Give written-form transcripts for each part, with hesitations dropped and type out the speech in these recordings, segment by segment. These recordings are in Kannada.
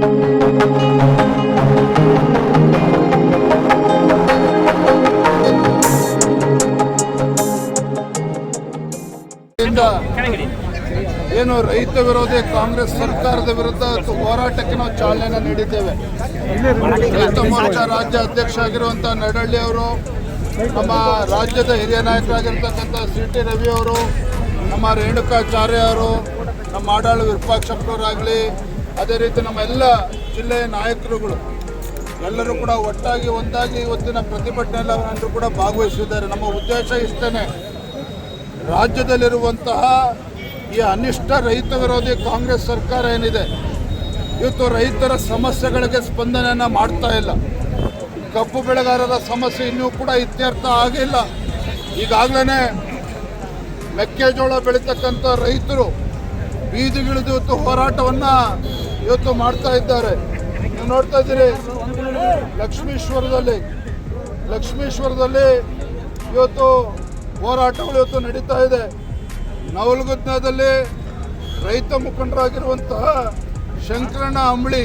ಏನು ರೈತ ವಿರೋಧಿ ಕಾಂಗ್ರೆಸ್ ಸರ್ಕಾರದ ವಿರುದ್ಧ ಹೋರಾಟಕ್ಕೆ ನಾವು ಚಾಲನೆ ನೀಡಿದ್ದೇವೆ. ರೈತ ಮೋರ್ಚಾ ರಾಜ್ಯ ಅಧ್ಯಕ್ಷ ಆಗಿರುವಂತಹ ನಡಹಳ್ಳಿ ಅವರು, ನಮ್ಮ ರಾಜ್ಯದ ಹಿರಿಯ ನಾಯಕರಾಗಿರ್ತಕ್ಕಂಥ CT ರವಿ ಅವರು, ನಮ್ಮ ರೇಣುಕಾಚಾರ್ಯ ಅವರು, ನಮ್ಮ ಮಾಡಾಳು ವಿರೂಪಾಕ್ಷಪ್ಪನವರಾಗಲಿ, ಅದೇ ರೀತಿ ನಮ್ಮ ಎಲ್ಲ ಜಿಲ್ಲೆಯ ನಾಯಕರುಗಳು ಎಲ್ಲರೂ ಕೂಡ ಒಟ್ಟಾಗಿ ಒಂದಾಗಿ ಇವತ್ತಿನ ಪ್ರತಿಭಟನೆಯಲ್ಲಿ ಅವರೆಲ್ಲರೂ ಕೂಡ ಭಾಗವಹಿಸಿದ್ದಾರೆ. ನಮ್ಮ ಉದ್ದೇಶ ಇಷ್ಟೇ, ರಾಜ್ಯದಲ್ಲಿರುವಂತಹ ಈ ಅನಿಷ್ಟ ರೈತ ವಿರೋಧಿ ಕಾಂಗ್ರೆಸ್ ಸರ್ಕಾರ ಏನಿದೆ, ಇವತ್ತು ರೈತರ ಸಮಸ್ಯೆಗಳಿಗೆ ಸ್ಪಂದನೆಯನ್ನು ಮಾಡ್ತಾ ಇಲ್ಲ. ಕಬ್ಬು ಬೆಳೆಗಾರರ ಸಮಸ್ಯೆ ಇನ್ನೂ ಕೂಡ ಇತ್ಯರ್ಥ ಆಗಿಲ್ಲ. ಈಗಾಗಲೇ ಮೆಕ್ಕೆಜೋಳ ಬೆಳೀತಕ್ಕಂಥ ರೈತರು ಬೀದಿಗಿಳಿದು ಇವತ್ತು ಹೋರಾಟವನ್ನು ಇವತ್ತು ಮಾಡ್ತಾ ಇದ್ದಾರೆ. ನೀವು ನೋಡ್ತಾ ಇದ್ದೀರಿ, ಲಕ್ಷ್ಮೀಶ್ವರದಲ್ಲಿ ಇವತ್ತು ಹೋರಾಟಗಳು ಇವತ್ತು ನಡೀತಾ ಇದೆ. ನವಲಗುಂದದಲ್ಲಿ ರೈತ ಮುಖಂಡರಾಗಿರುವಂತಹ ಶಂಕರಣ್ಣ ಅಂಬಳಿ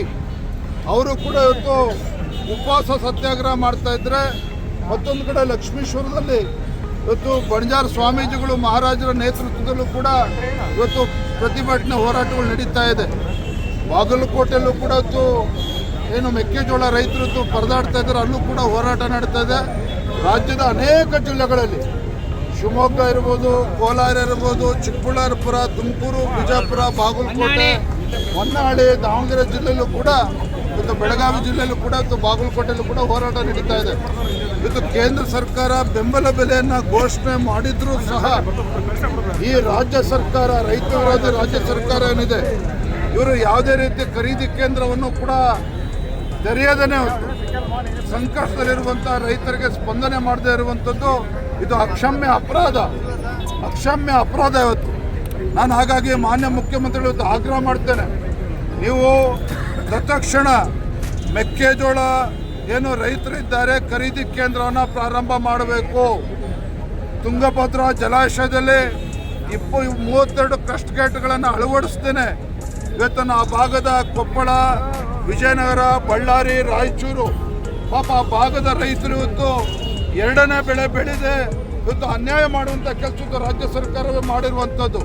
ಅವರು ಕೂಡ ಇವತ್ತು ಉಪವಾಸ ಸತ್ಯಾಗ್ರಹ ಮಾಡ್ತಾ ಇದ್ದಾರೆ. ಮತ್ತೊಂದು ಕಡೆ ಲಕ್ಷ್ಮೀಶ್ವರದಲ್ಲಿ ಇವತ್ತು ಬಣಜಾರ ಸ್ವಾಮೀಜಿಗಳು ಮಹಾರಾಜರ ನೇತೃತ್ವದಲ್ಲೂ ಕೂಡ ಇವತ್ತು ಪ್ರತಿಭಟನೆ ಹೋರಾಟಗಳು ನಡೀತಾ ಇದೆ. ಬಾಗಲಕೋಟೆಯಲ್ಲೂ ಕೂಡ ಇವತ್ತು ಏನು ಮೆಕ್ಕೆಜೋಳ ರೈತರು ಪರದಾಡ್ತಾ ಇದ್ದಾರೆ, ಅಲ್ಲೂ ಕೂಡ ಹೋರಾಟ ನಡೀತಾ ಇದೆ. ರಾಜ್ಯದ ಅನೇಕ ಜಿಲ್ಲೆಗಳಲ್ಲಿ ಶಿವಮೊಗ್ಗ ಇರ್ಬೋದು, ಕೋಲಾರ ಇರ್ಬೋದು, ಚಿಕ್ಕಬಳ್ಳಾಪುರ, ತುಮಕೂರು, ಬಿಜಾಪುರ, ಬಾಗಲಕೋಟೆ, ಹೊನ್ನಾಳಿ, ದಾವಣಗೆರೆ ಜಿಲ್ಲೆಯಲ್ಲೂ ಕೂಡ ಇವತ್ತು ಬೆಳಗಾವಿ ಜಿಲ್ಲೆಯಲ್ಲೂ ಕೂಡ ಇವತ್ತು ಬಾಗಲಕೋಟೆಯಲ್ಲೂ ಕೂಡ ಹೋರಾಟ ನಡೀತಾ ಇದೆ. ಇವತ್ತು ಕೇಂದ್ರ ಸರ್ಕಾರ ಬೆಂಬಲ ಬೆಲೆಯನ್ನು ಘೋಷಣೆ ಮಾಡಿದ್ರೂ ಸಹ ಈ ರಾಜ್ಯ ಸರ್ಕಾರ, ರೈತ ವಿರೋಧಿ ರಾಜ್ಯ ಸರ್ಕಾರ ಏನಿದೆ, ಇವರು ಯಾವುದೇ ರೀತಿ ಖರೀದಿ ಕೇಂದ್ರವನ್ನು ಕೂಡ ತೆರೆಯದೇ ಸಂಕಷ್ಟದಲ್ಲಿರುವಂಥ ರೈತರಿಗೆ ಸ್ಪಂದನೆ ಮಾಡದೇ ಇರುವಂಥದ್ದು ಇದು ಅಕ್ಷಮ್ಯ ಅಪರಾಧ ಇವತ್ತು. ನಾನು ಹಾಗಾಗಿ ಮಾನ್ಯ ಮುಖ್ಯಮಂತ್ರಿಗಳು ಇವತ್ತು ಆಗ್ರಹ ಮಾಡ್ತೇನೆ, ನೀವು ತತ್ಕ್ಷಣ ಮೆಕ್ಕೆಜೋಳ ಏನು ರೈತರಿದ್ದಾರೆ ಖರೀದಿ ಕೇಂದ್ರವನ್ನು ಪ್ರಾರಂಭ ಮಾಡಬೇಕು. ತುಂಗಭದ್ರಾ ಜಲಾಶಯದಲ್ಲಿ 32 ಕ್ರಸ್ಟ್ ಗೇಟ್ಗಳನ್ನು ಅಳವಡಿಸ್ತೇನೆ. ಇವತ್ತು ಆ ಭಾಗದ ಕೊಪ್ಪಳ, ವಿಜಯನಗರ, ಬಳ್ಳಾರಿ, ರಾಯಚೂರು ಪಾಪ ಆ ಭಾಗದ ರೈತರು ಇವತ್ತು ಎರಡನೇ ಬೆಳೆ ಬೆಳೆದೆ ಇವತ್ತು ಅನ್ಯಾಯ ಮಾಡುವಂಥ ಕೆಲಸದ ರಾಜ್ಯ ಸರ್ಕಾರವೇ ಮಾಡಿರುವಂಥದ್ದು.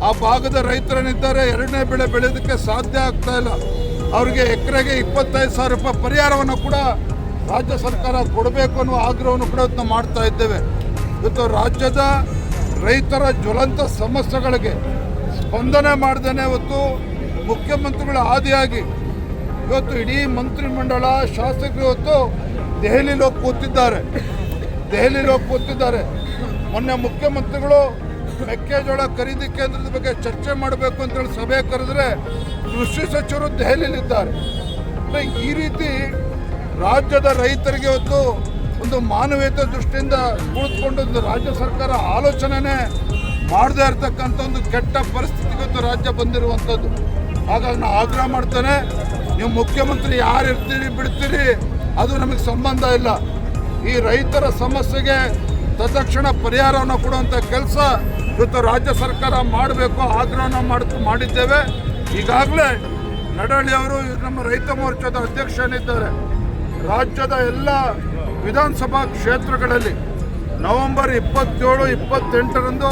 ಆ ಭಾಗದ ರೈತರೇನಿದ್ದಾರೆ ಎರಡನೇ ಬೆಳೆ ಬೆಳೆಯೋದಕ್ಕೆ ಸಾಧ್ಯ ಆಗ್ತಾ ಇಲ್ಲ. ಅವರಿಗೆ ಎಕರೆಗೆ 25,000 ರೂಪಾಯಿ ಪರಿಹಾರವನ್ನು ಕೂಡ ರಾಜ್ಯ ಸರ್ಕಾರ ಕೊಡಬೇಕು ಅನ್ನುವ ಆಗ್ರಹವನ್ನು ಕೂಡ ಇವತ್ತು ಮಾಡ್ತಾ ಇದ್ದೇವೆ. ಇವತ್ತು ರಾಜ್ಯದ ರೈತರ ಜ್ವಲಂತ ಸಮಸ್ಯೆಗಳಿಗೆ ಸ್ಪಂದನೆ ಮಾಡ್ದೇನೆ ಇವತ್ತು ಮುಖ್ಯಮಂತ್ರಿಗಳ ಆದಿಯಾಗಿ ಇವತ್ತು ಇಡೀ ಮಂತ್ರಿಮಂಡಲ ಶಾಸಕರು ಇವತ್ತು ದೆಹಲಿಲಿ ಹೋಗಿ ಕೂತಿದ್ದಾರೆ. ಮೊನ್ನೆ ಮುಖ್ಯಮಂತ್ರಿಗಳು ಮೆಕ್ಕೆಜೋಳ ಖರೀದಿ ಕೇಂದ್ರದ ಬಗ್ಗೆ ಚರ್ಚೆ ಮಾಡಬೇಕು ಅಂತೇಳಿ ಸಭೆ ಕರೆದ್ರೆ ಕೃಷಿ ಸಚಿವರು ದೆಹಲಿಯಲ್ಲಿದ್ದಾರೆ. ಈ ರೀತಿ ರಾಜ್ಯದ ರೈತರಿಗೆ ಇವತ್ತು ಒಂದು ಮಾನವೀಯತೆ ದೃಷ್ಟಿಯಿಂದ ಕುಳಿತುಕೊಂಡು ರಾಜ್ಯ ಸರ್ಕಾರ ಆಲೋಚನೆ ಮಾಡದೇ ಇರತಕ್ಕಂಥ ಒಂದು ಕೆಟ್ಟ ಪರಿಸ್ಥಿತಿಗೆ ಇವತ್ತು ರಾಜ್ಯ ಬಂದಿರುವಂಥದ್ದು. ಹಾಗಾಗಿ ನಾನು ಆಗ್ರಹ ಮಾಡ್ತೇನೆ, ನೀವು ಮುಖ್ಯಮಂತ್ರಿ ಯಾರು ಇರ್ತೀರಿ ಬಿಡ್ತೀರಿ ಅದು ನಮಗೆ ಸಂಬಂಧ ಇಲ್ಲ. ಈ ರೈತರ ಸಮಸ್ಯೆಗೆ ತತ್ಕ್ಷಣ ಪರಿಹಾರವನ್ನು ಕೊಡುವಂಥ ಕೆಲಸ ಇವತ್ತು ರಾಜ್ಯ ಸರ್ಕಾರ ಮಾಡಬೇಕು, ಆಗ್ರಹನ ಮಾಡಿದ್ದೇವೆ. ಈಗಾಗಲೇ ನಡಹಳ್ಳಿ ಅವರು ನಮ್ಮ ರೈತ ಮೋರ್ಚಾದ ಅಧ್ಯಕ್ಷನಿದ್ದಾರೆ. ರಾಜ್ಯದ ಎಲ್ಲ ವಿಧಾನಸಭಾ ಕ್ಷೇತ್ರಗಳಲ್ಲಿ ನವೆಂಬರ್ 27, 28ರಂದು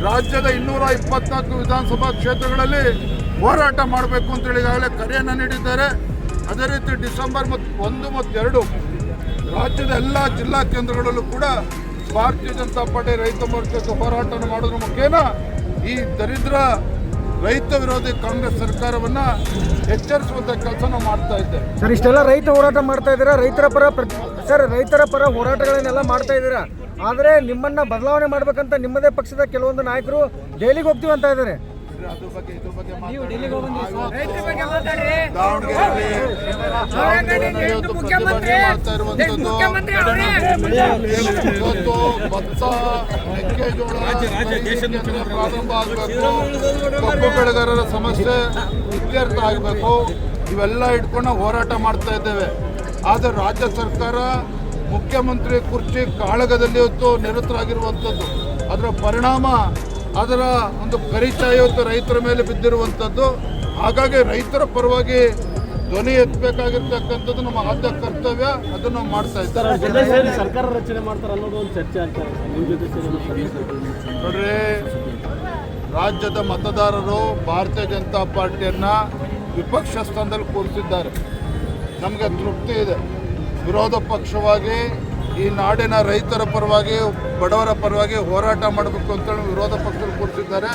ರಾಜ್ಯದ 224 ವಿಧಾನಸಭಾ ಕ್ಷೇತ್ರಗಳಲ್ಲಿ ಹೋರಾಟ ಮಾಡಬೇಕು ಅಂತೇಳಿ ಈಗಾಗಲೇ ಕರೆಯನ್ನು ನೀಡಿದ್ದಾರೆ. ಅದೇ ರೀತಿ ಡಿಸೆಂಬರ್ 1 ಮತ್ತು 2 ರಾಜ್ಯದ ಎಲ್ಲ ಜಿಲ್ಲಾ ಕೇಂದ್ರಗಳಲ್ಲೂ ಕೂಡ ಭಾರತೀಯ ಜನತಾ ಪಾರ್ಟಿ ರೈತ ಮೋರ್ಚಾದ ಹೋರಾಟವನ್ನು ಮಾಡೋದ್ರ ಮುಖೇನ ಈ ದರಿದ್ರ ರೈತ ವಿರೋಧಿ ಕಾಂಗ್ರೆಸ್ ಸರ್ಕಾರವನ್ನು ಎಚ್ಚರಿಸುವಂಥ ಕೆಲಸ ನಾವು ಮಾಡ್ತಾ ಇದ್ದೇವೆ. ಸರ್, ಇಷ್ಟೆಲ್ಲ ರೈತ ಹೋರಾಟ ಮಾಡ್ತಾ ಇದ್ದೀರಾ, ರೈತರ ಪರ ಹೋರಾಟಗಳನ್ನೆಲ್ಲ ಮಾಡ್ತಾ ಇದ್ದೀರಾ. ಆದರೆ ನಿಮ್ಮನ್ನ ಬದಲಾವಣೆ ಮಾಡ್ಬೇಕಂತ ನಿಮ್ಮದೇ ಪಕ್ಷದ ಕೆಲವೊಂದು ನಾಯಕರು ಜೈಲಿಗೆ ಹೋಗ್ತೀವಿ ಅಂತ ಇದ್ದಾರೆ. ಕಬ್ಬು ಬೆಳೆಗಾರರ ಸಮಸ್ಯೆ ಇತ್ಯರ್ಥ ಆಗಬೇಕು, ಇವೆಲ್ಲ ಇಟ್ಕೊಂಡು ಹೋರಾಟ ಮಾಡ್ತಾ ಇದ್ದೇವೆ. ಆದರೆ ರಾಜ್ಯ ಸರ್ಕಾರ ಮುಖ್ಯಮಂತ್ರಿ ಕುರ್ಚಿ ಕಾಳಗದಲ್ಲಿ ಇವತ್ತು ನಿರತರಾಗಿರುವಂಥದ್ದು, ಅದರ ಪರಿಣಾಮ, ಅದರ ಒಂದು ಪರಿಚಯ ಇವತ್ತು ರೈತರ ಮೇಲೆ ಬಿದ್ದಿರುವಂಥದ್ದು. ಹಾಗಾಗಿ ರೈತರ ಪರವಾಗಿ ಧ್ವನಿ ಎತ್ತಬೇಕಾಗಿರ್ತಕ್ಕಂಥದ್ದು ನಮ್ಮ ಆದ್ಯ ಕರ್ತವ್ಯ, ಅದನ್ನು ನಾವು ಮಾಡ್ತಾ ಇದ್ದಾರೆ. ಸರ್ಕಾರ ರಚನೆ ಮಾಡ್ತಾರೆ ಅನ್ನೋದು ಒಂದು ಚರ್ಚೆ ಆಗ್ತಾರೆ ನಿಮ್ಮ ಜೊತೆ ನೋಡ್ರಿ, ರಾಜ್ಯದ ಮತದಾರರು ಭಾರತೀಯ ಜನತಾ ಪಾರ್ಟಿಯನ್ನು ವಿಪಕ್ಷ ಸ್ಥಾನದಲ್ಲಿ ಕೂರಿಸಿದ್ದಾರೆ. ನಮಗೆ ತೃಪ್ತಿ ಇದೆ. ವಿರೋಧ ಪಕ್ಷವಾಗಿ ಈ ನಾಡಿನ ರೈತರ ಪರವಾಗಿ, ಬಡವರ ಪರವಾಗಿ ಹೋರಾಟ ಮಾಡಬೇಕು ಅಂತೇಳಿ ವಿರೋಧ ಪಕ್ಷದಲ್ಲಿ ಕೂರಿಸಿದ್ದಾರೆ.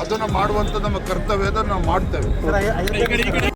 ಅದನ್ನು ಮಾಡುವಂಥ ನಮ್ಮ ಕರ್ತವ್ಯ, ನಾವು ಮಾಡ್ತೇವೆ.